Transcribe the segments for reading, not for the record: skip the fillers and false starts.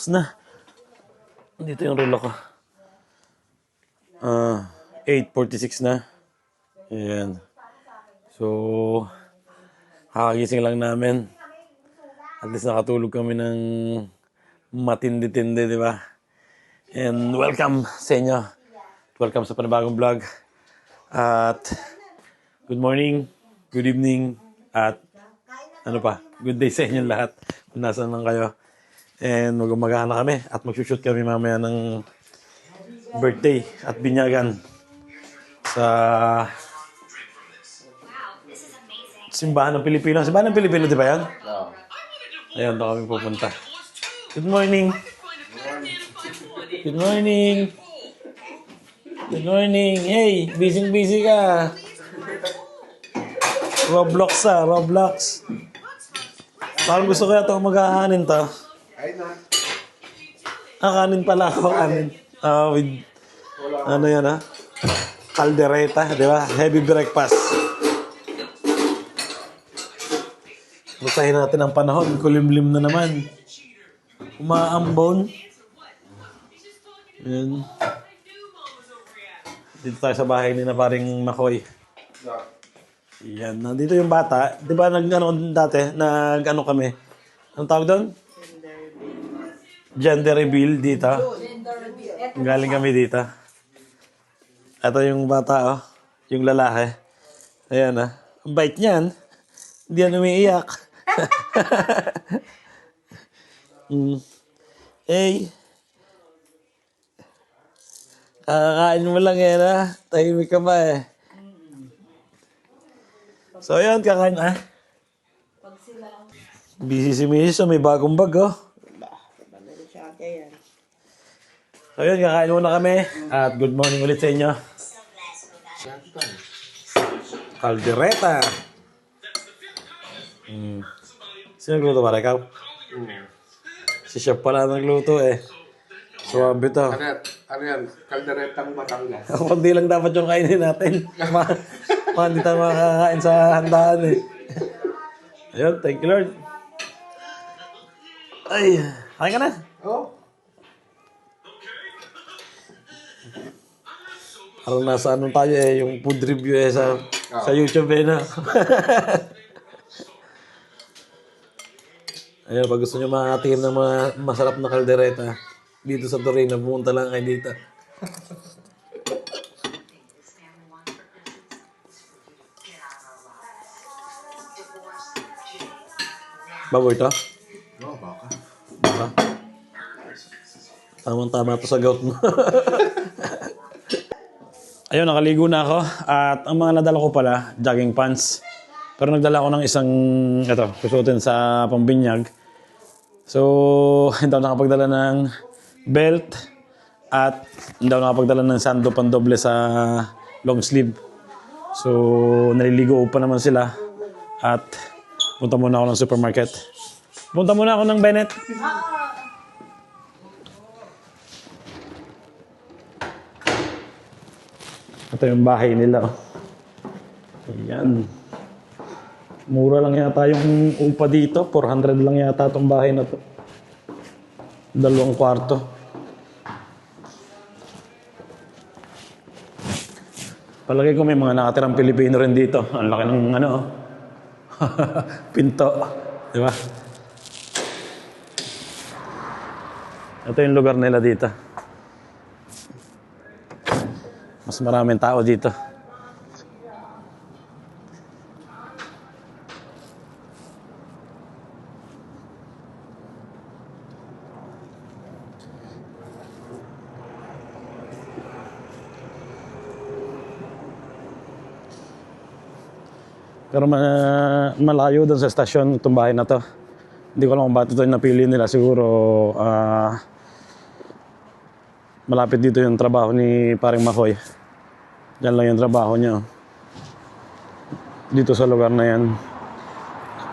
oras na. Dito yung relo ko. 8:46 na. Ayan. So, kakagising lang namin. At least nakatulog kami ng matindi-tindi, di ba? And welcome sa inyo. Welcome sa panibagong vlog. At good morning, good evening, at ano pa, good day sa inyo lahat. Kung nasan lang kayo. And mag-umagahan na kami at mag-shoot kami mamaya ng birthday at binyagan sa Simbahan ng Pilipino. Simbahan ng Pilipino, di ba yan? Ayun, doon kami pupunta. Good morning. Good morning. Good morning. Hey, busy ka. Roblox. Parang gusto ko yata maghahanin to. Kanin pala ako, kanin. With, ano yan caldereta, di ba? Heavy breakfast. Basahin natin ang panahon. Kulimlim na naman. Umaambon. Yan. Dito tayo sa bahay ni na paring Makoy. Yan. Nandito yung bata. Di ba nag-ano dati? Nag-ano kami? Anong tawag doon? Gender reveal dito. Galing kami dito. Ito yung bata, yung lalaki. Ayan, ang bait niyan. Hindi yan umiiyak. Hey. Kakakain mo lang yan, tahimik ka ba So, ayan, kakain Busy si Mrs. So, may bagong bag, So, yun, kakain muna kami. At good morning ulit sa inyo. Caldereta. Sino nagluto para ikaw? Si Chef pala nagluto Suwabe to. Ano yan? Calderetang Batangas. Kundi lang dapat yung kainin natin. Hindi tayo makakain sa handaan Ayun, thank you Lord. Ay, kain ka na? Oh? Parang nasa anong tayo yung food review sa YouTube na. Ayun, pag gusto nyo makatikim ng mga masarap na kaldereta, dito sa Torino, pumunta lang kayo dito. Baboy to? Oo, baka. Baka. Tamang-tama to sa gout mo. Ayun, nakaligo na ako. At ang mga nadala ko pala, jogging pants. Pero nagdala ako ng isang, susuotin sa pambinyag. So, hindi ako nakapagdala ng belt. At hindi ako nakapagdala ng sando pandoble sa long sleeve. So, naliligo pa naman sila. At punta muna ako ng supermarket. Punta muna ako ng Bennett. Ito yung bahay nila. Ayan. Mura lang yata yung upa dito. 400 lang yata itong bahay na to. 2 kwarto. Palagay ko may mga nakatirang Pilipino rin dito. Ang laki ng pinto. Di ba? Ito yung lugar nila dito. Mas maraming tao dito. Pero malayo doon sa stasyon itong bahay na to. Hindi ko alam kung bakit ito yung napili nila. Siguro malapit dito yung trabaho ni paring Makoy. Diyan lang yung trabaho niya. Dito sa lugar na yan.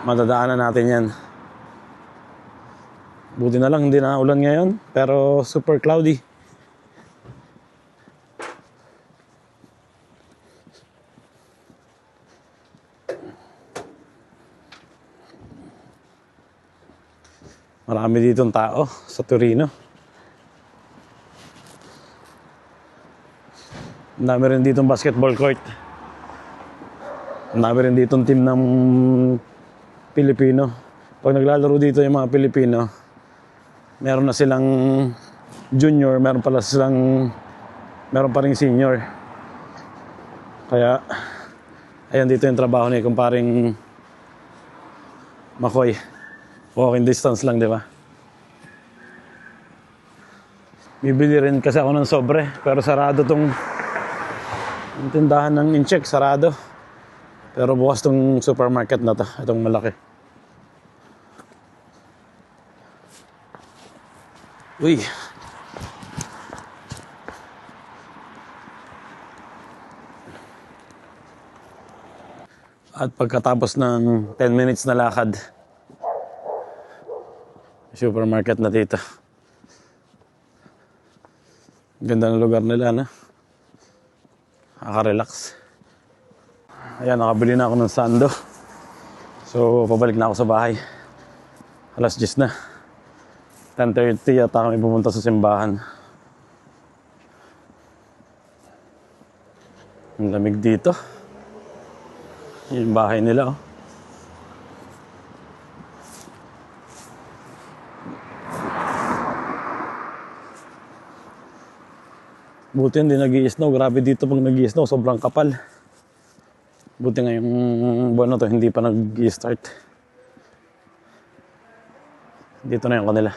Madadaanan natin yan. Buti na lang hindi na ulan ngayon. Pero super cloudy. Marami ditong tao sa Torino. Ang dami rin ditong basketball court. Ang dami rin ditong team ng Pilipino. Pag naglalaro dito yung mga Pilipino, meron na silang junior, meron pa ring senior. Kaya, ayan dito yung trabaho ni kumparing Makoy. Walking distance lang, di ba? Bibili rin kasi ako ng sobre, pero sarado tong tindahan ng Incheck, sarado. Pero bukas tong supermarket na to, itong malaki. Uy! At pagkatapos ng 10 minutes na lakad, supermarket na dito. Ganda ng lugar nila, no? Nakaka-relax. Ayan, nakabili na ako ng sando. So, pabalik na ako sa bahay. Alas 10 na. 10:30 yata kami pumunta sa simbahan. Ang lamig dito. Yung bahay nila, oh. Buti hindi nag-i-snow. Grabe dito pag nag-i-snow, sobrang kapal. Buti nga yung buwan na to, hindi pa nag-i-start. Dito na yung kanila.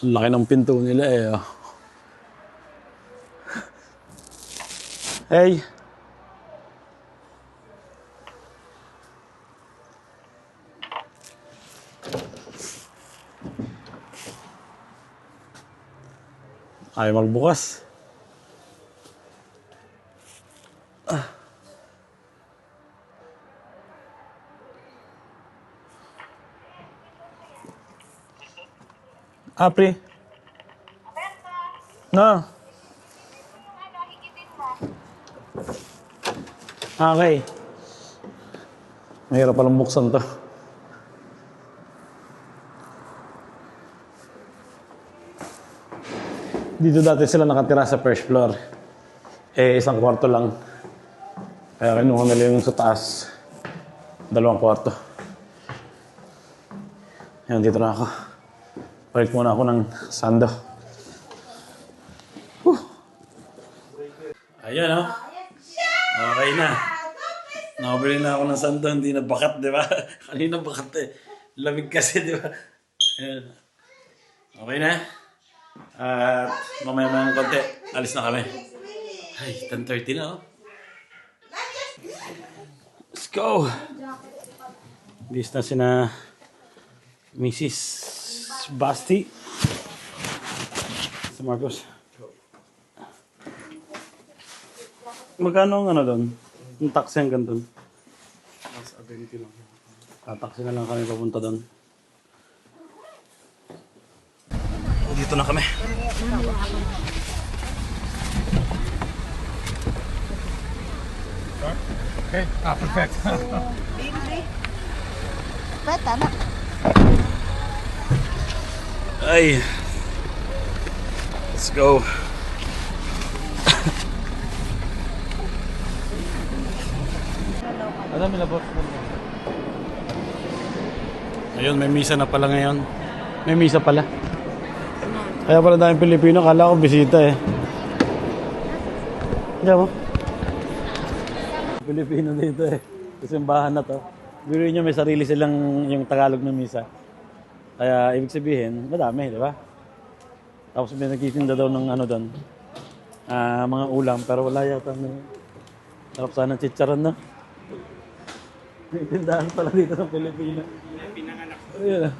Ang laki ng pinto nila eh. Oh. Hey! Ayaw magbukas. Apri. No. Okay. Mahirap palang buksan to. Dito dati sila nakatira sa first floor. Eh, isang kwarto lang. Kaya kinuha nila yung sa taas. 2 kwarto. Ayan, dito na ako. Balik muna ako ng sando. Ayan, oh. Okay na. Nakabili na ako ng sando. Hindi na bakat, di ba? Kanina bakat eh. Lamig kasi, di ba? Ayan. Okay na. At mamaya ng konti, alis na kami. Ay, 10:30 na, oh. Let's go! Bis na sina Mrs. Basti. Sa Marcos. Magkano ang ano doon? Yung taxi hanggang doon? Mas 20 lang. Taxi na lang kami papunta doon. Dito na kami. Okay, perfect. Pwede na. Ay. Let's go. Alam nila boss. Ayun, may misa na pala ngayon. May misa pala. Kaya pala daming Pilipino, kala ko bisita eh. Diyan mo. Pilipino dito eh. Sa simbahan na to. Biruin nyo, may sarili silang yung Tagalog na misa. Kaya ibig sabihin, madami, di ba? Tapos may nagtitinda daw ng ano doon. Mga ulam, pero wala yata. Sarap sana chicharon na. May tindahan pala dito ng Pilipino. Pinanganak. Ayun ah.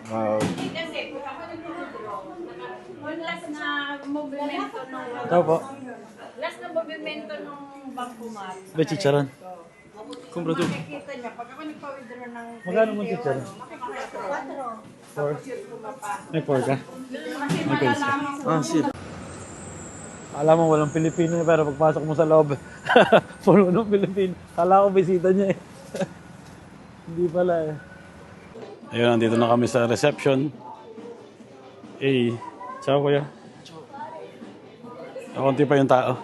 Wow. Last na movimento nung Ito po. last na movimento nung Bangkumat. May chicharon. Compra two. Makikita niya, pag ako nagpa-withdraw ng Magkano mo teacher? 4? May 4 ka? May case ka? Ah, shit. Alam mo, walang Pilipino pero pagpasok mo sa loob, puno ng Pilipino. Kala ko bisita niya eh. Hindi pala eh. Ayun, nandito na kami sa reception. Eh, ciao kuya. Kaunti pa yung tao.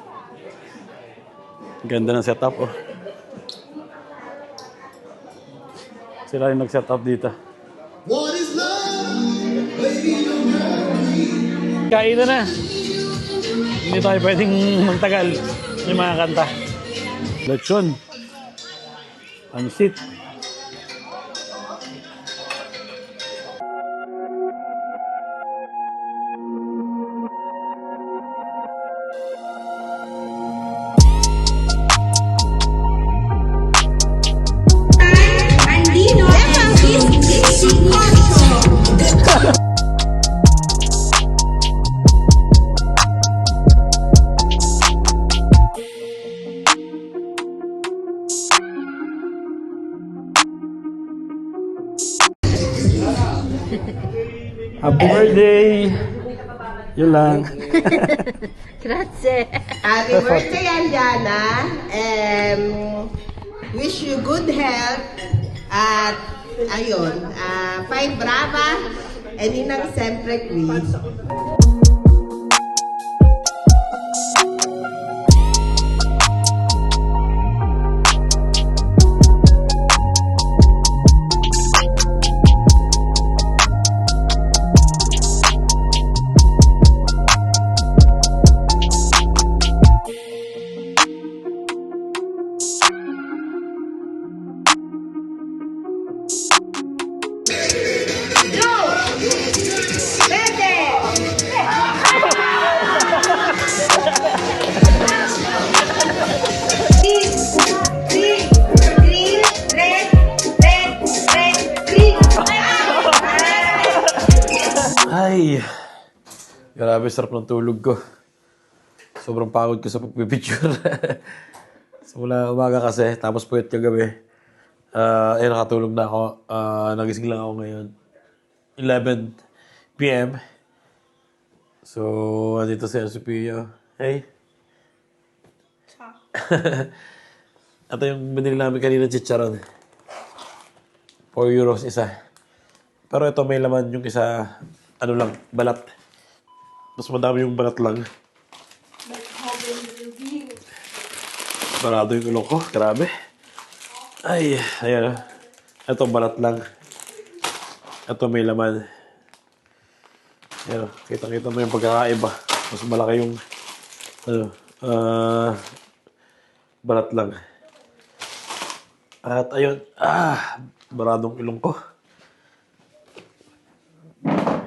Ganda ng setup oh. Sila yung nag-setup dito. Kainan na. Hindi tayo pwedeng magtagal. Yung mga kanta. Lechon. Pansit. Andino Happy birthday! Yun lang. Grazie. Happy birthday, Anjana. Wish you good health. At ayun, 5 brava. And inang sempre qui. Ay, grabe sarap ng tulog ko. Sobrang pagod ko sa pagpipicture. Simula umaga kasi, tapos puyat kagabi. Nakatulog na ako. Nagising lang ako ngayon. 11 p.m. So, andito si Sophia. Hey. Ito yung binili namin kanina chicharon. 4 euros isa. Pero ito may laman yung isa, ano lang, balat. Mas madami yung balat lang. Barado yung ulo ko, grabe. Ay, ayan. Ito balat lang. Ito may laman. Ayan, kita-kita mo yung pagkakaiba. Mas malaki yung, balat lang. At ayun, baradong ilong ko.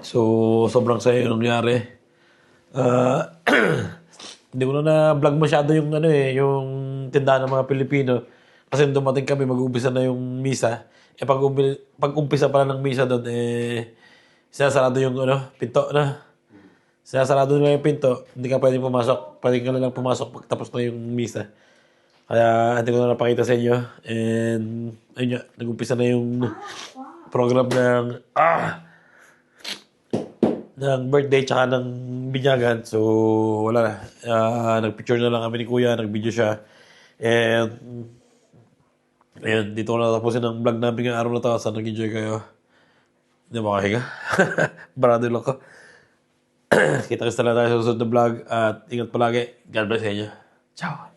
So, sobrang saya yung nangyari. Hindi ko na vlog masyado yung yung tindahan ng mga Pilipino. Kasi dumating kami, mag-umpisa na yung misa. Pag-umpisa pala ng misa doon, sinasarado yung pinto na. Sinasarado nila yung pinto, hindi ka pwedeng pumasok. Pwede ka na lang pumasok pag tapos na yung misa. Kaya hindi ko na napakita sa inyo. And ayun nga, nag-umpisa na yung program ng birthday tsaka ng binyagan. So, wala na. Nag-picture na lang kami ni Kuya, nag-video siya. And, ayun, dito ko na tapusin ang vlog namin ngayong araw na to. Sana nag-enjoy kayo. Hindi makahinga. Barado lang ko. Kita-kita lang tayo sa susunod na vlog. At ingat palagi. God bless sa inyo. Ciao!